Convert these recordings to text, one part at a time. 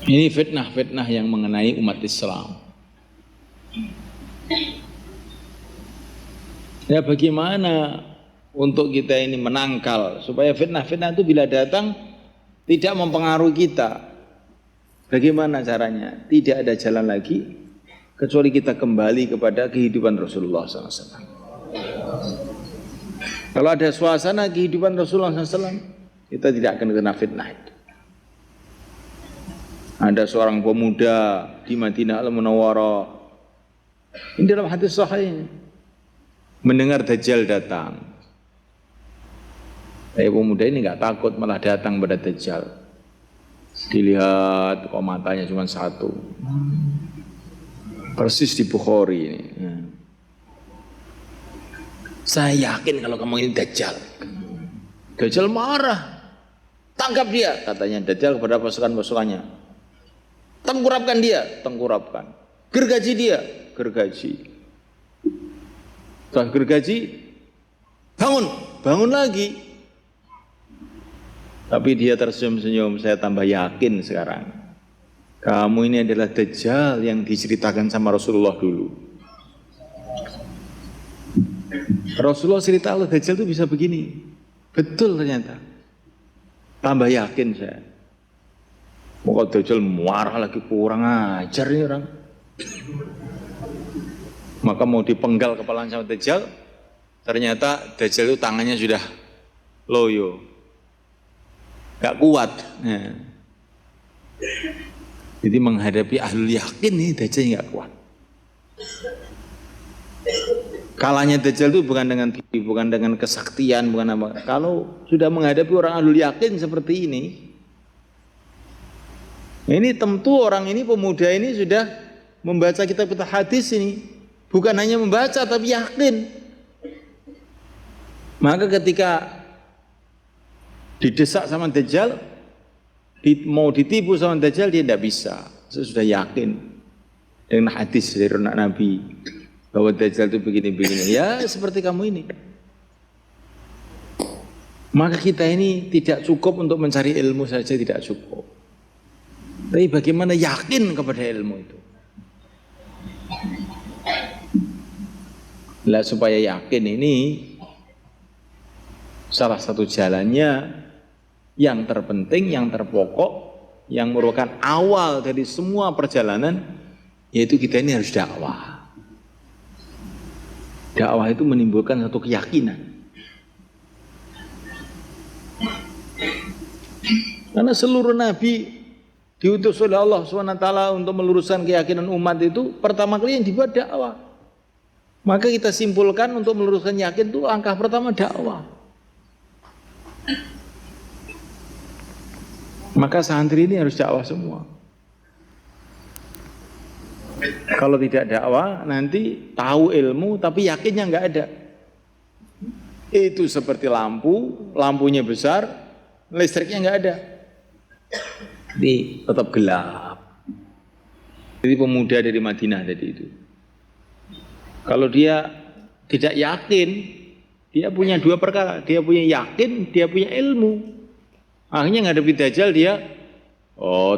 Ini fitnah-fitnah yang mengenai umat Islam. Ya bagaimana untuk kita ini menangkal supaya fitnah-fitnah itu bila datang tidak mempengaruhi kita. Bagaimana caranya? Tidak ada jalan lagi kecuali kita kembali kepada kehidupan Rasulullah SAW. Kalau ada suasana kehidupan Rasulullah SAW, kita tidak akan kena fitnah itu. Ada seorang pemuda di Madinah Al-Munawwarah, ini dalam hadis sahih, mendengar Dajjal datang. Pemuda ini nggak takut, malah datang pada Dajjal. Dilihat kok matanya cuma satu, persis di Bukhari ini. Saya yakin kalau kamu ini Dajjal. Dajjal marah, tangkap dia, katanya Dajjal kepada pasukan-pasukannya. Tengkurapkan dia, tengkurapkan. Gergaji dia, gergaji. Setelah gergaji, bangun, bangun lagi. Tapi dia tersenyum-senyum, saya tambah yakin sekarang. Kamu ini adalah Dajjal yang diceritakan sama Rasulullah dulu. Rasulullah cerita Allah Dajjal itu bisa begini. Betul ternyata. Tambah yakin saya. Mau Dajjal marah lagi, kurang ajar nih orang. Maka mau dipenggal kepala sama Dajjal, ternyata Dajjal itu tangannya sudah loyo, gak kuat. Nah. Jadi menghadapi ahlul yakin nih Dajjal gak kuat. Kalahnya Dajjal itu bukan dengan kesaktian, bukan apa. Kalau sudah menghadapi orang ahlul yakin seperti ini tentu orang ini, pemuda ini sudah membaca kitab hadis ini. Bukan hanya membaca tapi yakin. Maka ketika didesak sama Dajjal, mau ditipu sama Dajjal, dia tidak bisa. Saya sudah yakin dengan hadis dari Nabi bahwa Dajjal itu begini-begini. Ya seperti kamu ini. Maka kita ini tidak cukup untuk mencari ilmu saja, tidak cukup. Tapi bagaimana yakin kepada ilmu itu? Lah supaya yakin ini salah satu jalannya yang terpenting, yang terpokok, yang merupakan awal dari semua perjalanan, yaitu kita ini harus dakwah. Dakwah itu menimbulkan satu keyakinan. Karena seluruh nabi diutus oleh Allah SWT untuk meluruskan keyakinan umat itu, pertama kali yang dibuat dakwah. Maka kita simpulkan untuk meluruskan yakin itu langkah pertama dakwah. Maka santri ini harus dakwah semua. Kalau tidak dakwah nanti tahu ilmu tapi yakinnya nggak ada. Itu seperti lampu, lampunya besar, listriknya nggak ada. Ini tetap gelap. Jadi pemuda dari Madinah tadi itu, kalau dia tidak yakin, dia punya dua perkara. Dia punya yakin, dia punya ilmu. Akhirnya ngadepi Dajjal dia,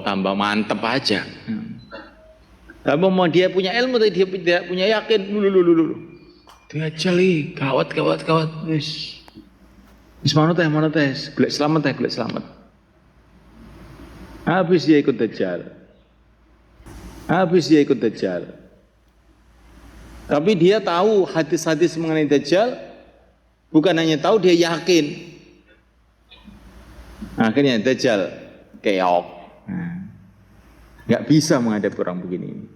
tambah mantep aja. Tapi mau dia punya ilmu tapi dia tidak punya yakin, Dajjal ih, gawat. Wis manut teh, golek selamat. Habis dia ikut Dajjal. Tapi dia tahu hadis-hadis mengenai Dajjal, bukan hanya tahu, dia yakin. Akhirnya Dajjal keok, nggak bisa menghadapi orang begini.